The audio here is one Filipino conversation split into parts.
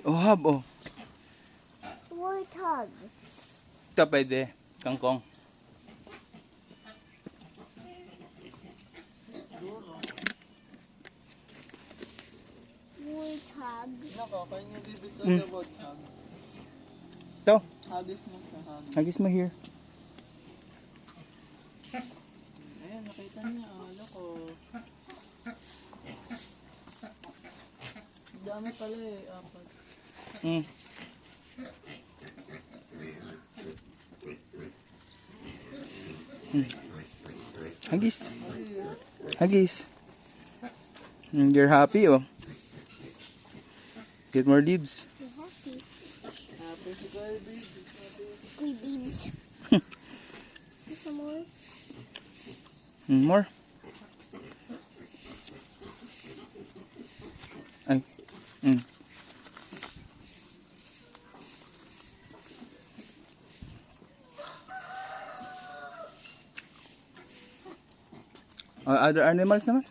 Oh, hab, oh. Warthog. Ito pwede. Kangkong. Warthog. Nako, kaya niya bibig ko sa warthog. Ito. Hagis mo siya, hagis. Hagis mo here. Ayan, nakita niya. Nako. Dami pala eh, 4. Mm. Hagis. Hagis. You're happy, oh. Get more dibs. You're happy. Happy si Kirby. Three beads. Some more. More. Ay. Other animals naman?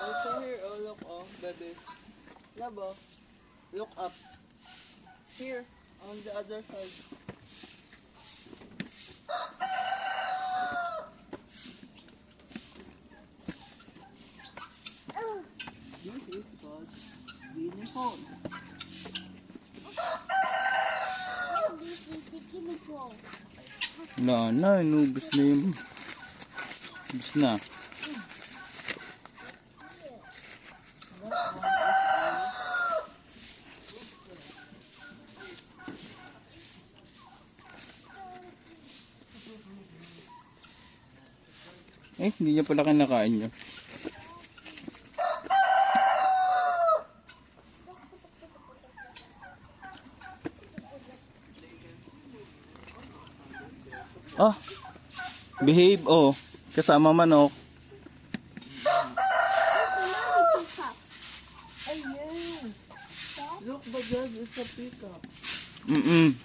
Also here, oh look, oh, baby. Labo, look up. Here, on the other side. This is called guinea corn. This is the guinea corn. Inubos na yun. Inubos na. Eh, hindi niya pala kinakain yun. Oh, behave, oh. Kasama manok. Ayan! Look, Bajaj, it's a peacock. Mm-mm.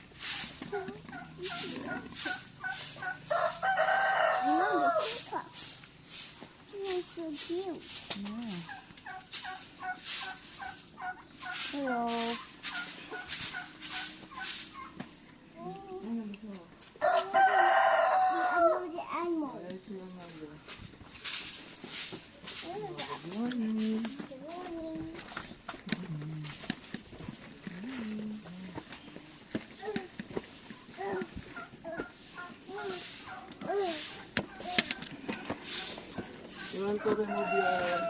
Oh, the peacock. You're so cute. Hello. The animal. I see another. Good Morning. morning. You want to remove your hat?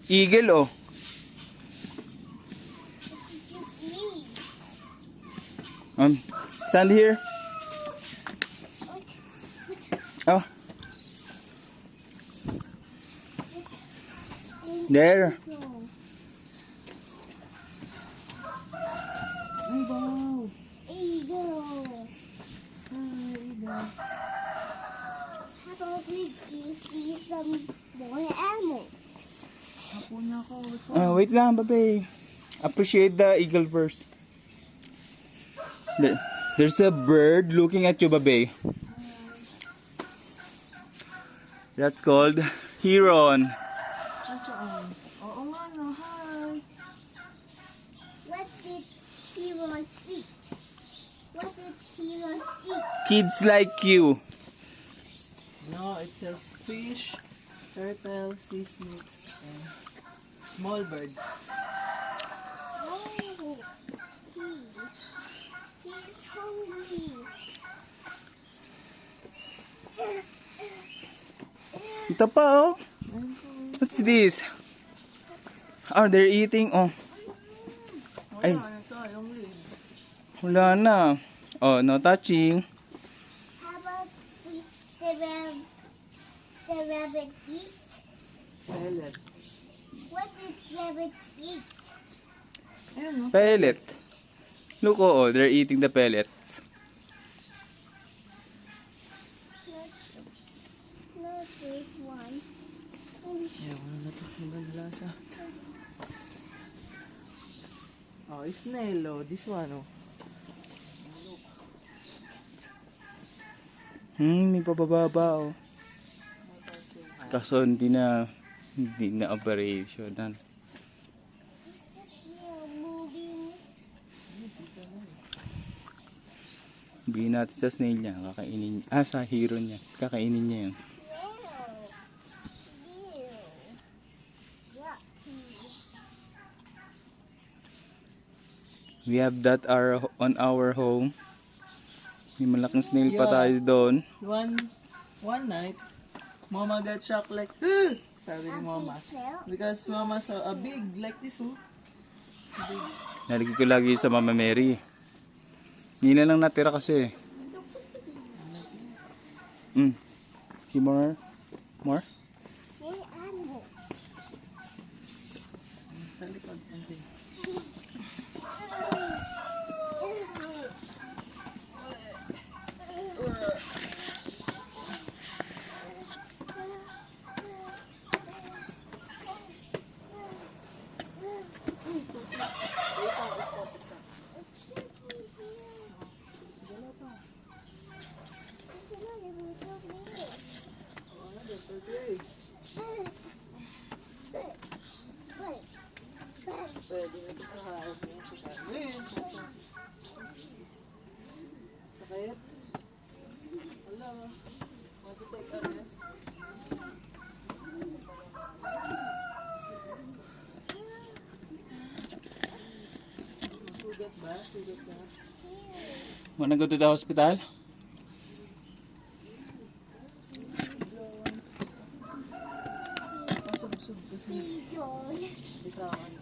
Eagle, oh. Stand here. Oh. There. Ay, wow! Eagle. Hi, Ida. How about we see some more animals? Hapon na ako. Wait lang, babe. Appreciate the eagle first. There's a bird looking at you, babe. That's called heron. Nasaan? Oo nga no, hi! What did Hero eat? What did Hero eat? Kids like you. No, it says fish, turtle, sea snakes, and small birds. Oh, he's hungry. Ito pa, oh. What's this? Oh, they're eating, oh. Ay. Ito, Wala na. Oh, no touching. How about the rabbit eat? Pellet. What did rabbits eat? Ayan, no? Pellet. Look, oh, they're eating the pellets. Not this one. Yeah, wala na ito. Ibang lasa. Oh, snail, oh. This one, oh. May pabababa, oh. Kaso hindi na operational. Moving. Bigyan natin sa snail niya, kakainin niya. Sa hero niya. Kakainin niya yun. We have that on our home. May malaking snail pa Yeah. tayo doon. One night, Mama got shocked like, sabi ni Mama. Because Mama saw a big like this, oh. Big. Nalagay ko lagi sa Mama Mary. Hindi na lang natira kasi. See more? More? Talikod, konti. Pwede na ito sa harap niya. Sakit? Wala. Want to take a rest? Sugat ba? Sugat na? Wanna go to the hospital? Pasubsub kasi. Bitawan.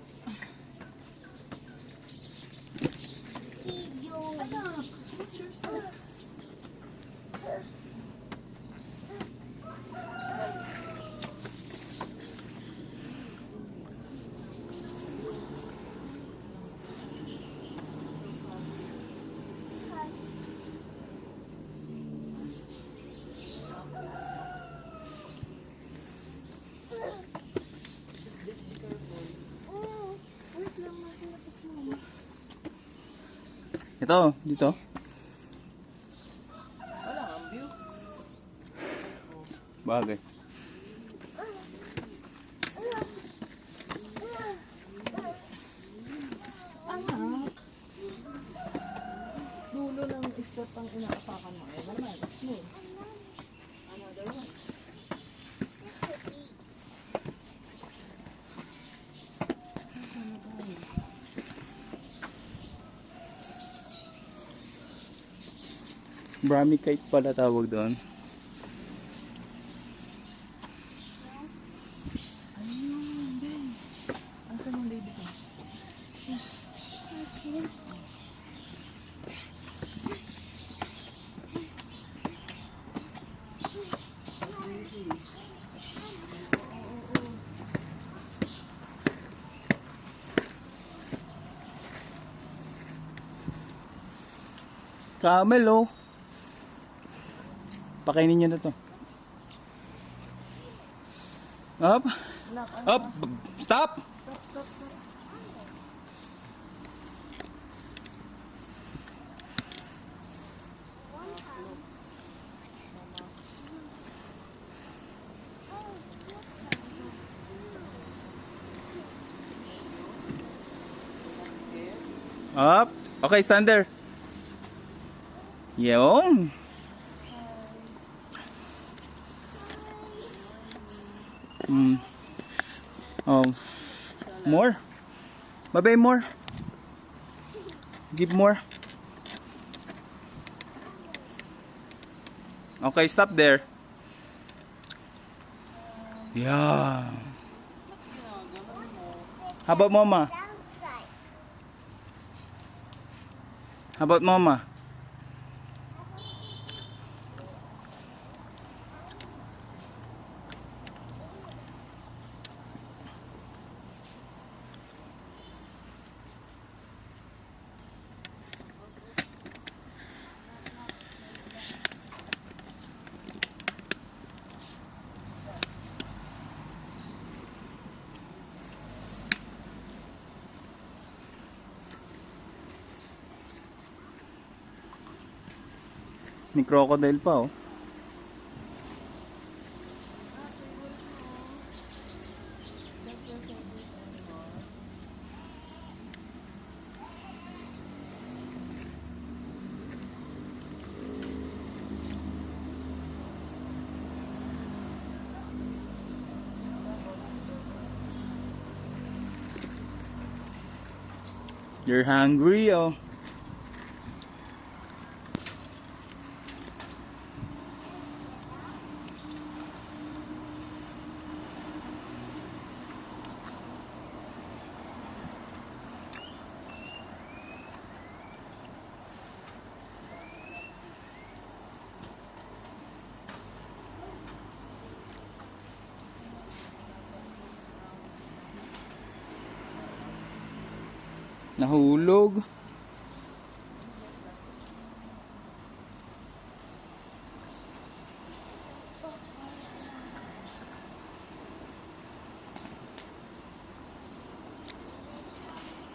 Ito, dito. Wala ang view. Bagay. Anak. Dulo ng step ang inaapakan mo. Eh, naman, snail. Another one. Brahmi kite pala tawag doon. Ayun, Ben. Asan yung baby ko? Camel, oh. Pakainin niyo na to. Up. Anak, ano? Up. Stop. Stop. Up. Okay, stand there. Yung. Oh. More. Babay, more. Give more. Okay, stop there. Yeah. How about Mama? Downside. How about mama? May crocodile pa oh. You're hungry oh. Nahulog.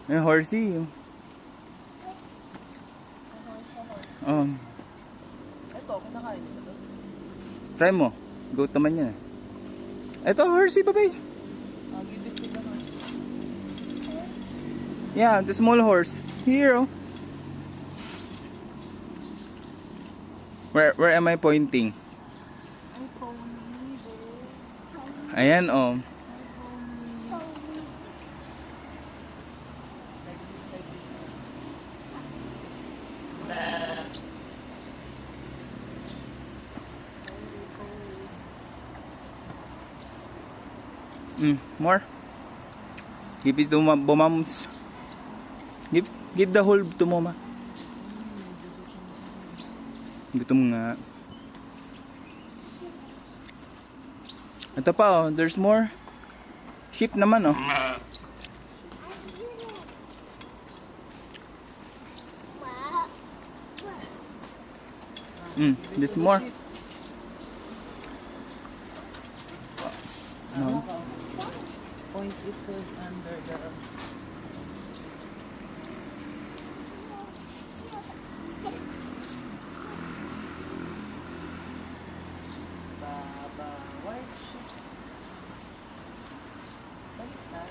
May horsey. Ito, kinakain ko to. Try mo. Goat naman yan. Ito, horsey, babay. Give it to the horse. Yeah, the small horse. Here, oh. Where am I pointing? Ayan, oh. More. Give it to moms. Give the whole to mama. Gutom nga. Ito pa oh, there's more. Sheep naman oh. There's more. No. Point it under the... Baba, white sheep. Baliktad.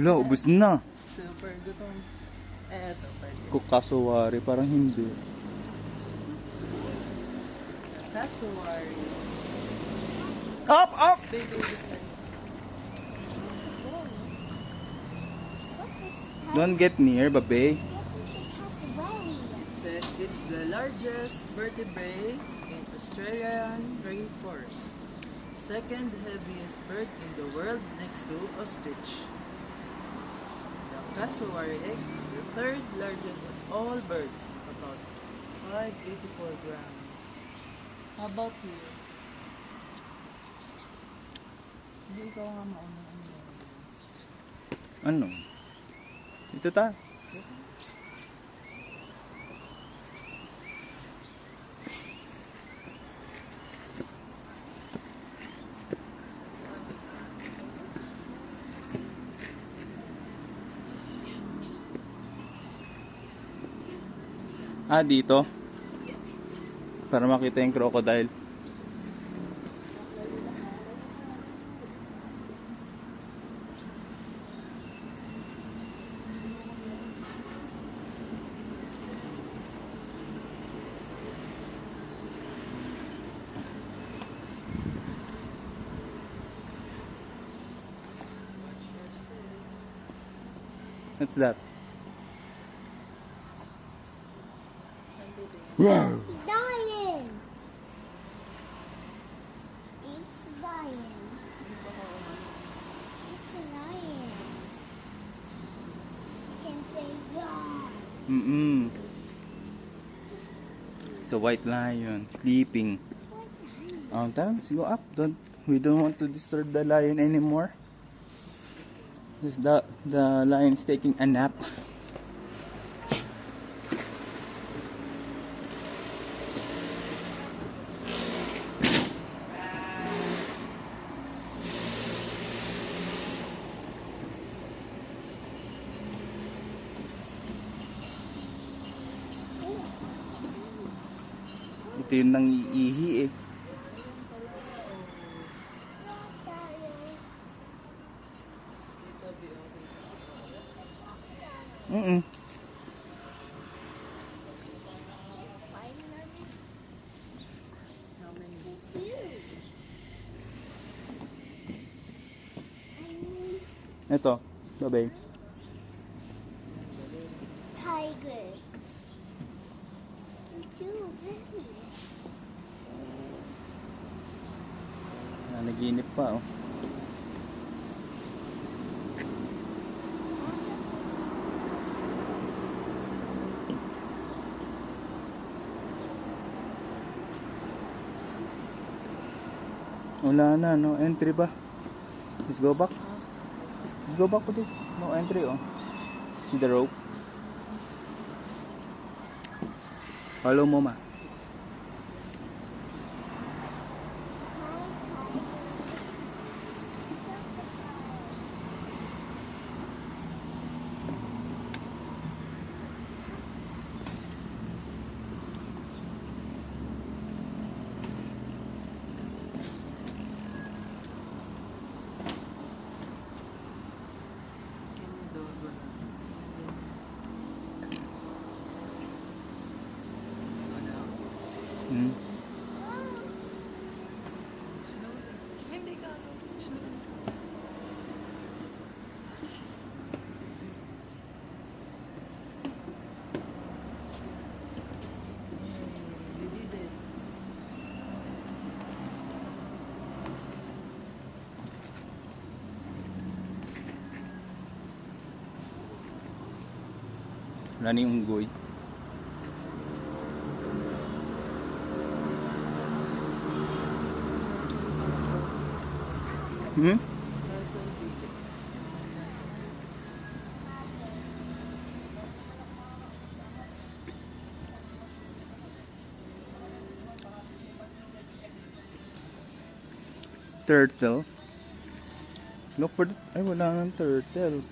Lo, ubos na. Super gutom. Eto, pwede. Kukasawari, parang hindi. Cassowary. Up! Big elephant. Don't get near, babe. It says it's the largest vertebrate in Australian rainforest. Second heaviest bird in the world next to ostrich. The cassowary egg is the third largest of all birds, about 584 grams. How about here? Hindi ikaw nga mauna. Ano? Ito ta. Dito. Para makita yung crocodile. What's that? Wow. Lion. It's lion. Mm-mm. It's a white lion sleeping. Tara, let's go up. We don't want to disturb the lion anymore. The lion's taking a nap. Ito yung nangiihi eh. Mm-mm. Ito, babay. Tiger. Too busy. Naginip pa oh. Wala na, no entry ba? Let's go back. Let's go back ulit. No entry oh. See the rope? Follow mo ma. Hmm. Hindi ka. You did it. Wala na yung unggoy. Hmm? Turtle. Look for the... Ay, wala nang turtle.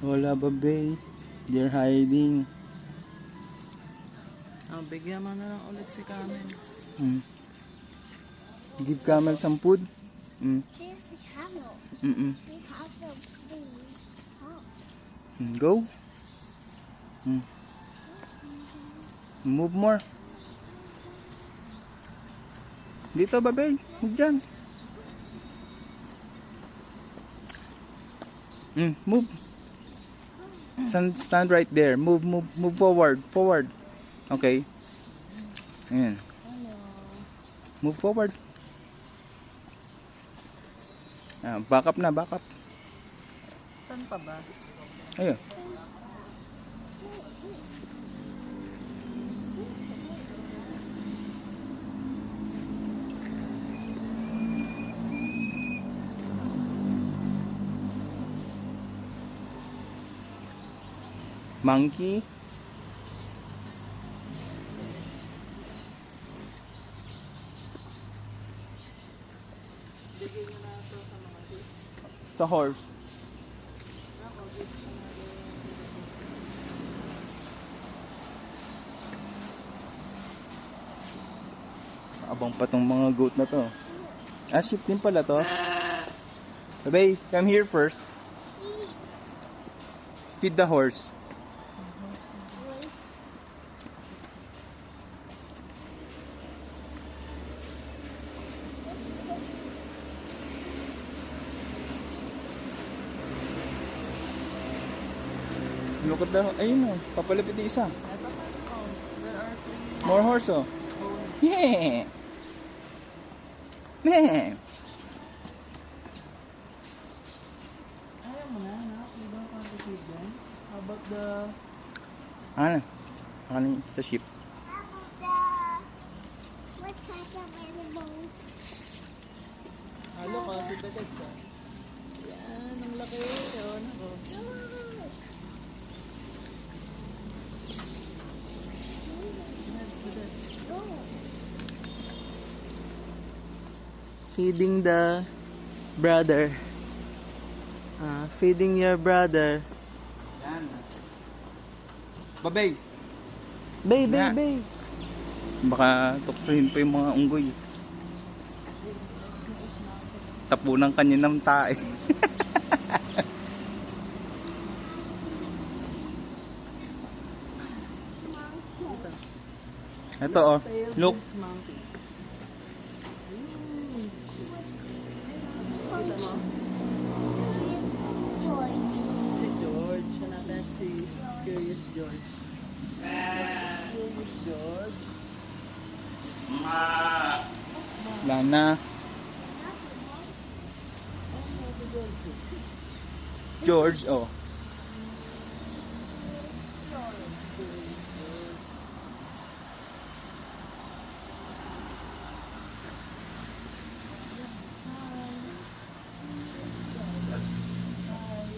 Wala ba, babe? They're hiding. Bigyan mo na lang ulit si Camel. Give camel some food. Here's the camel. We have the food. Go. Move more. Dito, babe. Move dyan. Move. Stand right there. Move forward. Forward. Okay. Ayan. Move forward. Back up na, back up. Saan pa ba? Ayun. Monkey. The horse. Abang pa tong mga goat na to. Sheep din pala to. Babe, come here first. Feed the horse. Look at the... Ayun o. Papalapit yung isa. There are 3. More horse oh. Yeah. Man. about the... Ano? Ano sa ship? How about what kind of animals? Halo ka, si Bedets ah. Yan, ang laki. Oh, nako. Feeding the brother. Feeding your brother. Yan. Babay! Bay, bay, Na. bay. Baka tuksuhin pa yung mga unggoy. Tapunan kanya ng tae. Ito oh, look. Monkey. Toy. Si George. Siya natin si Curious George. Curious George. Wala na. George, oh.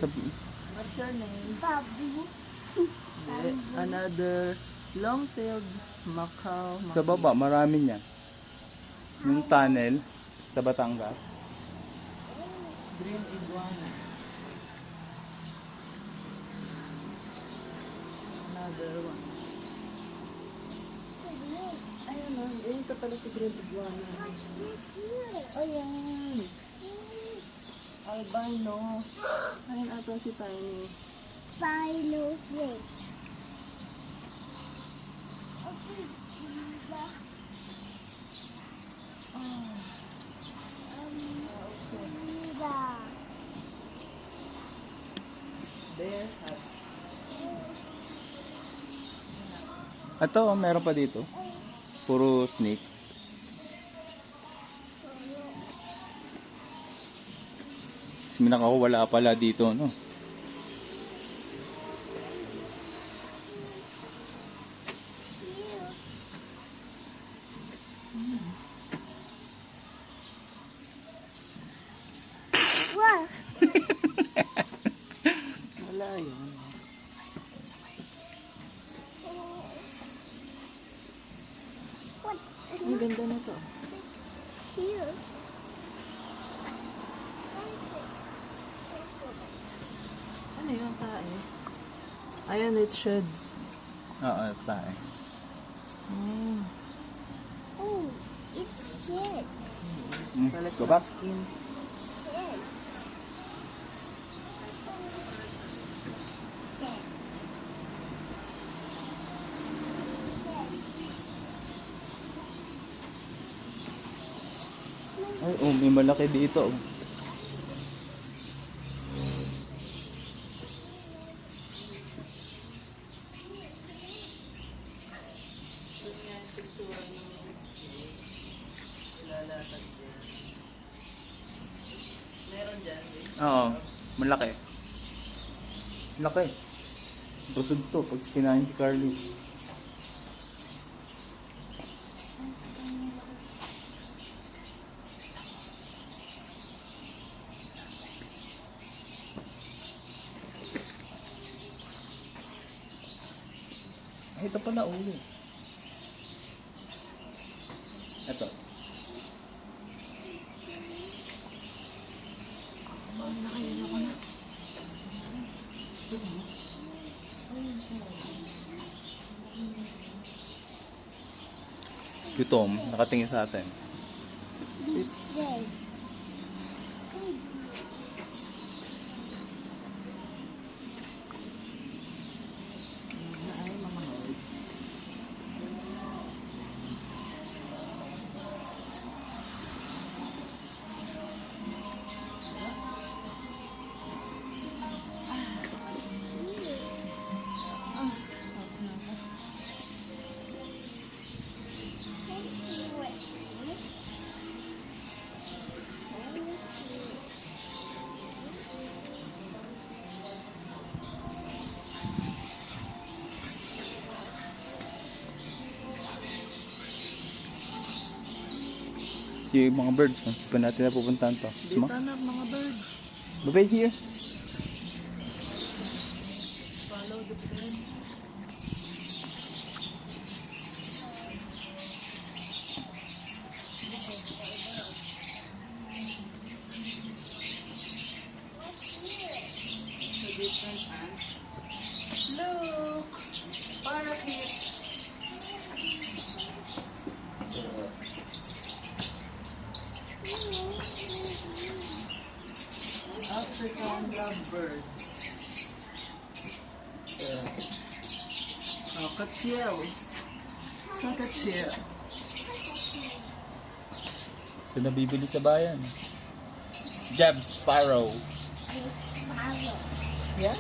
What's your name? Babu. Another long-tailed macaw. Sa baba, marami niyan. Yung tunnel sa Batangas. Green iguana. Another one. Ayun na. Ito pala si green iguana. Ayan. Albino. Ayun ata si Tiny. Final flake. Bear hat. Ito, oh, meron pa dito. Puro snake. Minakawala pala dito, no? Wow. Wala yun. What? Ang ganda na to. Here. Ano yung tae? Ayan, it sheds. Oo, tayo. Mm. Oh, it's shit. Go back. Skin. Shit. Ay, oh, may malaki dito. Meron dyan. Oo, malaki. Laki. Busog to pag kinain si Carly. Ay, ito pala ulo. Ito. Gutom, nakatingin sa atin. It's red. yung mga birds. Pa natin na pupuntahan to. Dito na mga birds. Bye here. Follow the birds. So different ants. Look! Parakeet! African lovebirds. Oh, kachiel. Kakachiel. Ito nabibili sa bayan. Jab Sparrow. Sparrow. Yeah?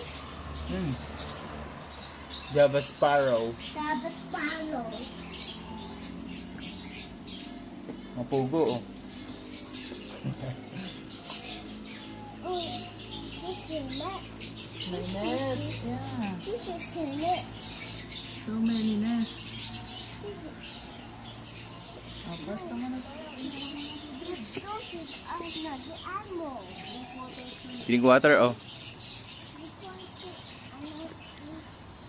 Java Sparrow. Java Sparrow. Mapugo oh. Oh, this is nest. My nest. Yeah. This is her nest. So many nests. This is Oh, first naman ito. the dog is another animal. Drink water oh.